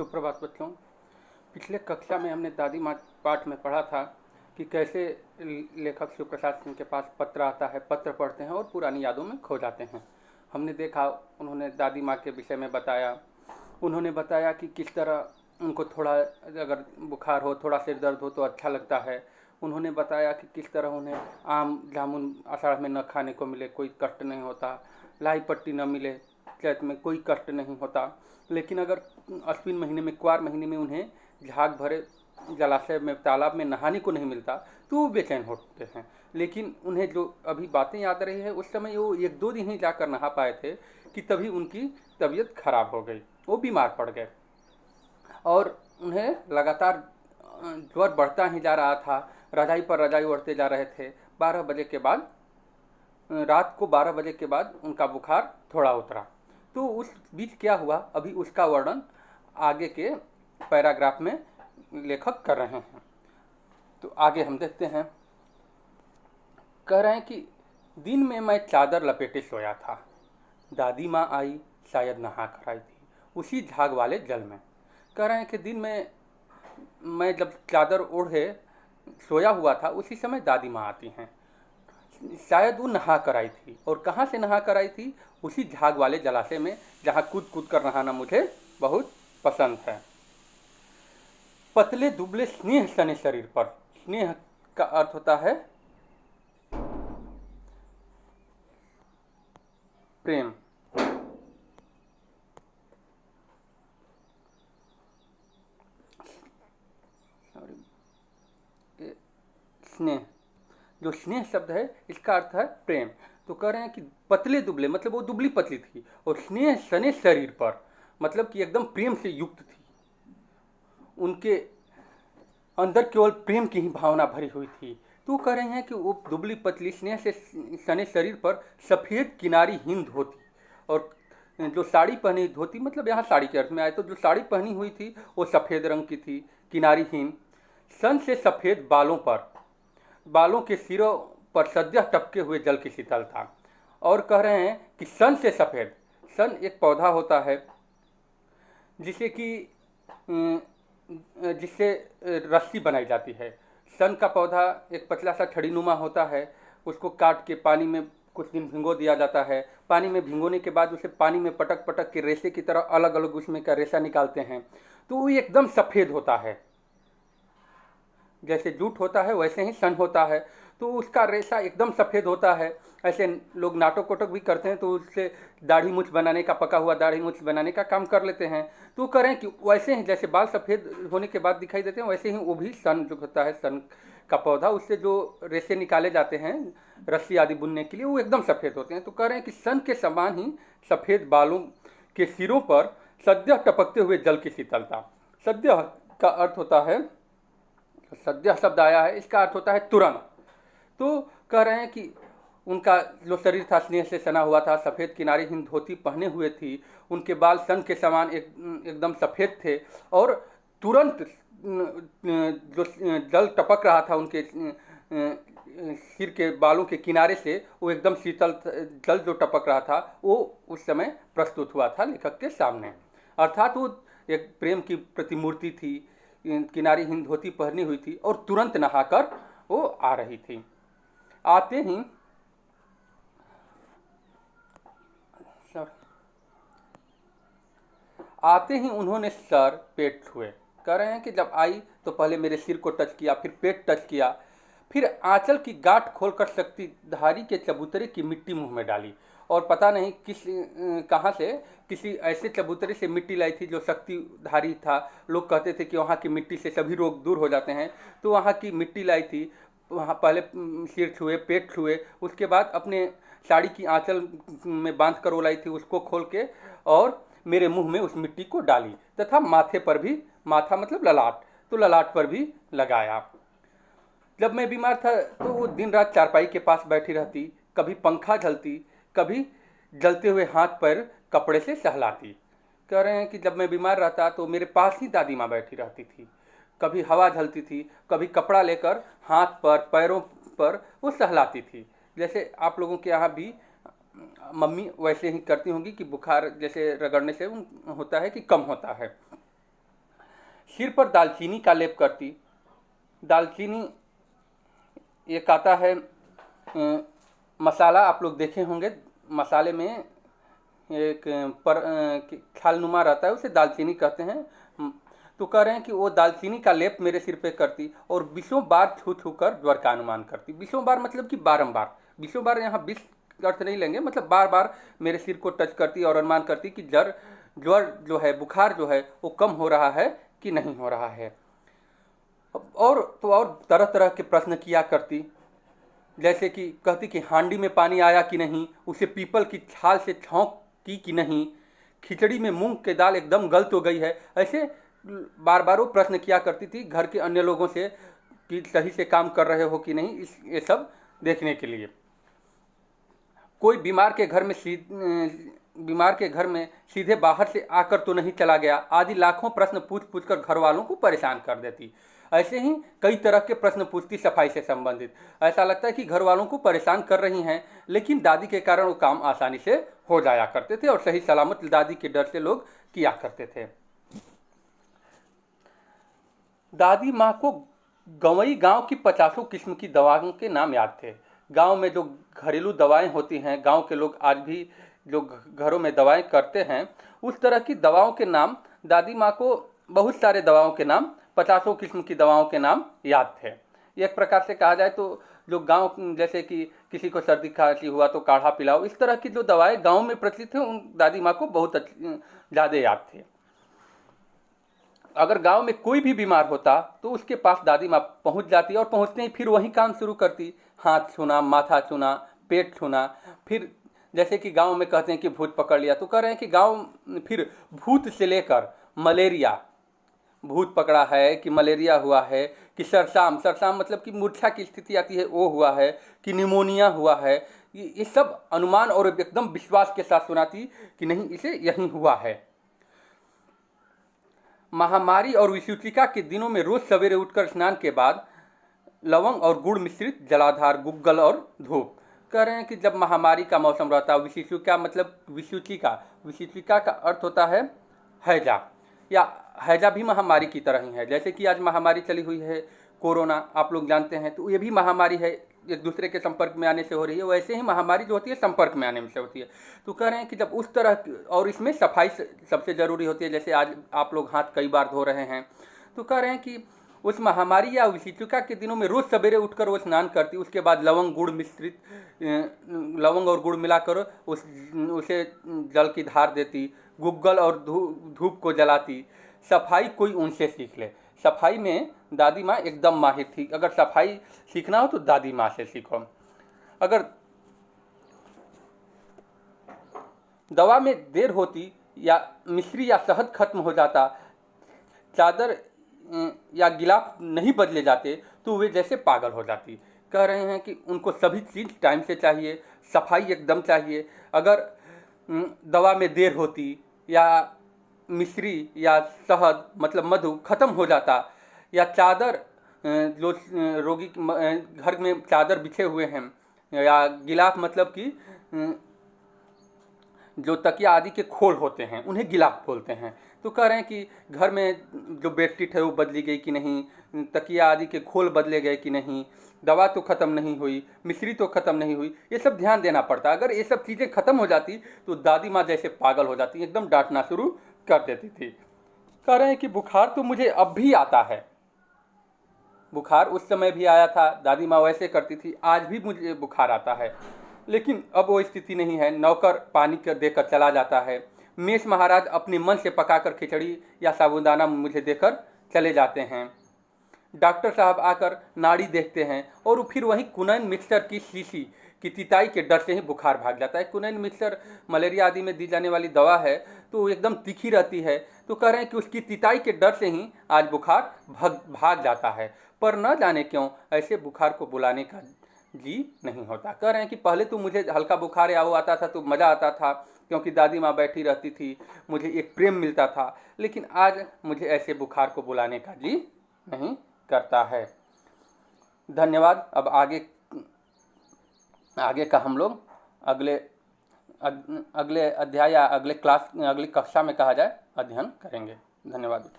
सुप्रभात बच्चों। पिछले कक्षा में हमने दादी माँ पाठ में पढ़ा था कि कैसे लेखक शिव प्रसाद सिंह के पास पत्र आता है, पत्र पढ़ते हैं और पुरानी यादों में खो जाते हैं। हमने देखा, उन्होंने दादी माँ के विषय में बताया। उन्होंने बताया कि किस तरह उनको थोड़ा अगर बुखार हो, थोड़ा सिर दर्द हो तो अच्छा लगता है। उन्होंने बताया कि किस तरह उन्हें आम जामुन आषाढ़ में न खाने को मिले कोई कष्ट नहीं होता, लाई पट्टी न मिले चैत में कोई कष्ट नहीं होता, लेकिन अगर अश्विन महीने में, क्वार महीने में उन्हें झाग भरे जलाशय में, तालाब में नहाने को नहीं मिलता तो वो बेचैन होते हैं। लेकिन उन्हें जो अभी बातें याद रही है, उस समय वो 1-2 दिन ही जाकर नहा पाए थे कि तभी उनकी तबीयत खराब हो गई, वो बीमार पड़ गए और उन्हें लगातार ज्वर बढ़ता ही जा रहा था। रजाई पर रजाई ओढ़ते जा रहे थे। 12 बजे के बाद, रात को 12 बजे के बाद उनका बुखार थोड़ा उतरा। तो उस बीच क्या हुआ, अभी उसका वर्णन आगे के पैराग्राफ में लेखक कर रहे हैं। तो आगे हम देखते हैं। कह रहे हैं कि दिन में मैं चादर लपेटे सोया था, दादी माँ आई, शायद नहा कर आई थी उसी झाग वाले जल में। कह रहे हैं कि दिन में मैं जब चादर ओढ़े सोया हुआ था, उसी समय दादी माँ आती हैं। शायद वो नहा कर आई थी, और कहाँ से नहा कर आई थी? उसी झाग वाले जलाशय में, जहाँ कूद कूद कर नहाना मुझे बहुत पसंद है। पतले दुबले स्नेह सने शरीर पर, स्नेह का अर्थ होता है प्रेम। स्नेह, जो स्नेह शब्द है इसका अर्थ है प्रेम। तो कह रहे हैं कि पतले दुबले मतलब वो दुबली पतली थी, और स्नेह सने शरीर पर मतलब कि एकदम प्रेम से युक्त थी। उनके अंदर केवल प्रेम की ही भावना भरी हुई थी। तो कह रहे हैं कि वो दुबली पतली स्नेह से सने शरीर पर सफ़ेद किनारीहीन धोती, और जो साड़ी पहनी धोती मतलब यहाँ साड़ी के अर्थ में आए तो जो साड़ी पहनी हुई थी वो सफ़ेद रंग की थी, किनारीहीन। सन से सफ़ेद बालों पर, बालों के सिरों पर सद्यह टपके हुए जल की शीतलता। और कह रहे हैं कि सन से सफ़ेद, सन एक पौधा होता है जिसे कि जिससे रस्सी बनाई जाती है। सन का पौधा एक पतला सा छड़ीनुमा होता है, उसको काट के पानी में कुछ दिन भिगो दिया जाता है। पानी में भिगोने के बाद उसे पानी में पटक पटक के रेशे की तरह अलग अलग उसमें का रेशा निकालते हैं, तो वो एकदम सफ़ेद होता है। जैसे जूट होता है वैसे ही सन होता है, तो उसका रेशा एकदम सफ़ेद होता है। ऐसे लोग नाटक कोटक भी करते हैं तो उससे दाढ़ी मूछ बनाने का, पका हुआ दाढ़ी मूछ बनाने का काम कर लेते हैं। तो करें कि वैसे ही जैसे बाल सफ़ेद होने के बाद दिखाई देते हैं, वैसे ही वो भी सन जो होता है, सन का पौधा, उससे जो रेशे निकाले जाते हैं रस्सी आदि बुनने के लिए, वो एकदम सफ़ेद होते हैं। तो कह रहे हैं कि सन के समान ही सफ़ेद बालों के सिरों पर सद्यह टपकते हुए जल की शीतलता। सद्यह का अर्थ होता है, सद्यह शब्द आया है, इसका अर्थ होता है तुरंत। तो कह रहे हैं कि उनका जो शरीर था स्नेह से सना हुआ था, सफ़ेद किनारीहीन धोती पहने हुए थी, उनके बाल सन के समान एकदम सफ़ेद थे, और तुरंत जो जल टपक रहा था उनके सिर के बालों के किनारे से, वो एकदम शीतल जल जो टपक रहा था वो उस समय प्रस्तुत हुआ था लेखक के सामने। अर्थात वो एक प्रेम की प्रतिमूर्ति थी, किनारीहीन धोती पहनी हुई थी और तुरंत नहाकर वो आ रही थी। आते ही उन्होंने सर पेट छुए। कह रहे हैं कि जब आई तो पहले मेरे सिर को टच किया, फिर पेट टच किया, फिर आंचल की गांठ खोलकर शक्तिधारी के चबूतरे की मिट्टी मुंह में डाली। और पता नहीं कहाँ से किसी ऐसे चबूतरे से मिट्टी लाई थी जो शक्तिधारी था। लोग कहते थे कि वहाँ की मिट्टी से सभी रोग दूर हो जाते हैं, तो वहाँ की मिट्टी लाई थी। वहाँ पहले सिर छुए, पेट छुए, उसके बाद अपने साड़ी की आंचल में बांध कर वो लाई थी, उसको खोल के और मेरे मुंह में उस मिट्टी को डाली, तथा माथे पर भी, माथा मतलब ललाट, तो ललाट पर भी लगाया। जब मैं बीमार था तो वो दिन रात चारपाई के पास बैठी रहती, कभी पंखा झलती, कभी जलते हुए हाथ पैर कपड़े से सहलाती। कह रहे हैं कि जब मैं बीमार रहता तो मेरे पास ही दादी माँ बैठी रहती थी, कभी हवा झलती थी, कभी कपड़ा लेकर हाथ पर पैरों पर वो सहलाती थी। जैसे आप लोगों के यहाँ भी मम्मी वैसे ही करती होंगी कि बुखार जैसे रगड़ने से होता है कि कम होता है। सिर पर दालचीनी का लेप करती। दालचीनी एक आता है मसाला, आप लोग देखे होंगे, मसाले में एक खालनुमा रहता है, उसे दालचीनी कहते हैं। तो कह रहे हैं कि वो दालचीनी का लेप मेरे सिर पे करती और 20 बार छू छू कर ज्वर का अनुमान करती। 20 बार मतलब कि बारंबार, 20 बार, यहाँ 20 अर्थ नहीं लेंगे, मतलब बार बार मेरे सिर को टच करती और अनुमान करती कि ज्वर जो है, बुखार जो है वो कम हो रहा है कि नहीं हो रहा है। और तरह तरह के प्रश्न किया करती, जैसे कि कहती कि हांडी में पानी आया कि नहीं, उसे पीपल की छाल से छौंक की कि नहीं, खिचड़ी में मूंग की दाल एकदम गल तो गई है। ऐसे बार बार वो प्रश्न किया करती थी घर के अन्य लोगों से कि सही से काम कर रहे हो कि नहीं, ये सब देखने के लिए। कोई बीमार के घर में सीधे बाहर से आकर तो नहीं चला गया, आदि लाखों प्रश्न पूछ पूछ कर घर वालों को परेशान कर देती। ऐसे ही कई तरह के प्रश्न पूछती सफाई से संबंधित। ऐसा लगता है कि घर वालों को परेशान कर रही हैं, लेकिन दादी के कारण वो काम आसानी से हो जाया करते थे और सही सलामत दादी के डर से लोग किया करते थे। दादी माँ को गंवई गांव की 50 किस्म की दवाओं के नाम याद थे। गांव में जो घरेलू दवाएं होती हैं, गांव के लोग आज भी जो घरों में दवाएं करते हैं, उस तरह की दवाओं के नाम दादी माँ को, बहुत सारे दवाओं के नाम, 50 किस्म की दवाओं के नाम याद थे। एक प्रकार से कहा जाए तो जो गांव, जैसे कि किसी को सर्दी खांसी हुआ तो काढ़ा पिलाओ, इस तरह की जो दवाएं गांव में प्रचलित हैं, उन दादी माँ को बहुत ज़्यादा याद थे। अगर गांव में कोई भी बीमार होता तो उसके पास दादी माँ पहुँच जाती और पहुँचते ही फिर वही काम शुरू करती। हाथ छूना, माथा छूना, पेट छूना। फिर जैसे कि गांव में कहते हैं कि भूत पकड़ लिया, तो कह रहे हैं कि गांव फिर भूत से लेकर मलेरिया, भूत पकड़ा है कि मलेरिया हुआ है, कि सरसाम मतलब कि मूर्छा की स्थिति आती है वो हुआ है, कि निमोनिया हुआ है, ये सब अनुमान और एकदम विश्वास के साथ सुनाती कि नहीं, इसे यही हुआ है। महामारी और विषुचिका के दिनों में रोज सवेरे उठकर स्नान के बाद लवंग और गुड़ मिश्रित जलाधार, गुग्गल और धूप। कह रहे हैं कि जब महामारी का मौसम रहता है, विषुचिका मतलब विषुचिका का अर्थ होता है हैजा, या हैजा भी महामारी की तरह ही है। जैसे कि आज महामारी चली हुई है कोरोना, आप लोग जानते हैं, तो ये भी महामारी है, एक दूसरे के संपर्क में आने से हो रही है। वैसे ही महामारी जो होती है संपर्क में आने से होती है। तो कह रहे हैं कि जब उस तरह, और इसमें सफाई सबसे ज़रूरी होती है, जैसे आज आप लोग हाथ कई बार धो रहे हैं, तो कह रहे हैं कि उस महामारी या विषुचिका के दिनों में रोज़ सवेरे उठकर वो स्नान करती, उसके बाद लवंग और गुड़ मिलाकर उसे जल की धार देती, गुग्गल और धूप को जलाती। सफाई कोई उनसे सीख ले। सफाई में दादी माँ एकदम माहिर थी। अगर सफाई सीखना हो तो दादी माँ से सीखो। अगर दवा में देर होती या मिश्री या शहद खत्म हो जाता, चादर या गिलाफ नहीं बदले जाते, तो वे जैसे पागल हो जाती। कह रहे हैं कि उनको सभी चीज़ टाइम से चाहिए, सफाई एकदम चाहिए। अगर दवा में देर होती या मिश्री या शहद मतलब मधु खत्म हो जाता, या चादर, जो रोगी घर में चादर बिछे हुए हैं, या गिलाफ मतलब कि जो तकिया आदि के खोल होते हैं उन्हें गिलाफ बोलते हैं। तो कह रहे हैं कि घर में जो बेडशीट है वो बदली गई कि नहीं, तकिया आदि के खोल बदले गए कि नहीं, दवा तो ख़त्म नहीं हुई, मिश्री तो ख़त्म नहीं हुई, ये सब ध्यान देना पड़ता। अगर ये सब चीज़ें ख़त्म हो जाती तो दादी माँ जैसे पागल हो जाती, एकदम डांटना शुरू कर देती थी। कह रहे हैं कि बुखार तो मुझे अब भी आता है, बुखार उस समय भी आया था, दादी माँ वैसे करती थी, आज भी मुझे बुखार आता है, लेकिन अब वो स्थिति नहीं है। नौकर पानी कर देकर चला जाता है, मेष महाराज अपने मन से पकाकर खिचड़ी या साबूदाना मुझे देकर चले जाते हैं, डॉक्टर साहब आकर नाड़ी देखते हैं, और फिर वहीं कुनैन मिक्सचर की शीशी की तिताई के डर से ही बुखार भाग जाता है। कुनैन मिक्सचर मलेरिया आदि में दी जाने वाली दवा है, तो एकदम तीखी रहती है। तो कह रहे हैं कि उसकी तिताई के डर से ही आज बुखार भाग जाता है, पर न जाने क्यों ऐसे बुखार को बुलाने का जी नहीं होता। कह रहे हैं कि पहले तो मुझे हल्का बुखार या वो आता था तो मज़ा आता था, क्योंकि दादी माँ बैठी रहती थी, मुझे एक प्रेम मिलता था, लेकिन आज मुझे ऐसे बुखार को बुलाने का जी नहीं करता है। धन्यवाद। अब आगे का हम लोग अगले अध्याय या अगली कक्षा में कहा जाए अध्ययन करेंगे। धन्यवाद।